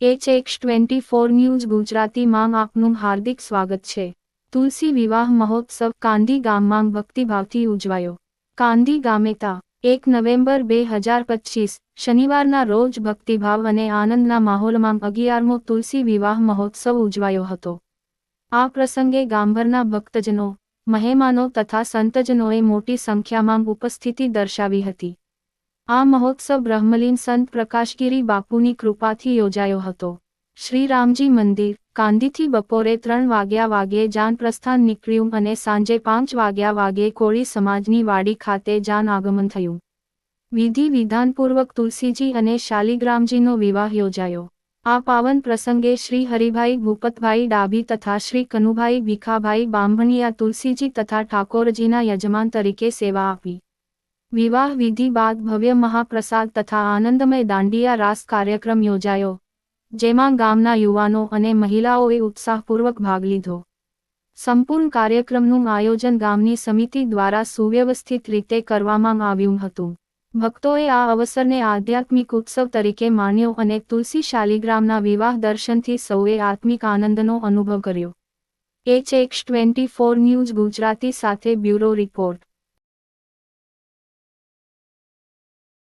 HX24 news ગુજરાતીમાં આપનું હાર્દિક સ્વાગત છે। તુલસી વિવાહ મહોત્સવ કાંદી ગામમાં ભક્તિભાવથી ઉજવાયો। કાંદી ગામે તા 1 નવેમ્બર 2025 શનિવારના રોજ ભક્તિભાવ અને આનંદના માહોલમાં 11મો તુલસી વિવાહ મહોત્સવ ઉજવાયો હતો। આ પ્રસંગે ગામભરના ભક્તજનો, મહેમાનો તથા સંતજનોએ મોટી સંખ્યામાં ઉપસ્થિતિ દર્શાવી હતી। આ મહોત્સવ બ્રહ્મલીન સંત પ્રકાશગીરી બાપુની કૃપાથી યોજાયો હતો। શ્રી રામજી મંદિર કાંદીથી બપોરે 3 વાગ્યે જાન પ્રસ્થાન નીકળ્યું અને સાંજે 5 વાગ્યે કોળી સમાજની વાડી ખાતે જાન આગમન થયું। વિધિ વિધાનપૂર્વક તુલસીજી અને શાલિગ્રામજીનો વિવાહ યોજાયો। આ પાવન પ્રસંગે શ્રી હરિભાઈ ભૂપતભાઈ ડાભી તથા શ્રી કનુભાઈ ભીખાભાઈ બાંભણિયા તુલસીજી તથા ઠાકોરજીના યજમાન તરીકે સેવા આપી। વિવાહ વિધિ બાદ ભવ્ય મહાપ્રસાદ તથા આનંદમય દાંડિયા રાસ કાર્યક્રમ યોજાયો, જેમાં ગામના યુવાનો અને મહિલાઓએ ઉત્સાહપૂર્વક ભાગ લીધો। સંપૂર્ણ કાર્યક્રમનું આયોજન ગામની સમિતિ દ્વારા સુવ્યવસ્થિત રીતે કરવામાં આવ્યું હતું। ભક્તોએ આ અવસરને આધ્યાત્મિક ઉત્સવ તરીકે માણ્યો અને તુલસી શાલિગ્રામના વિવાહ દર્શનથી સૌએ આત્મિક આનંદનો અનુભવ કર્યો। HX24 ન્યૂઝ ગુજરાતી સાથે બ્યુરો રિપોર્ટ।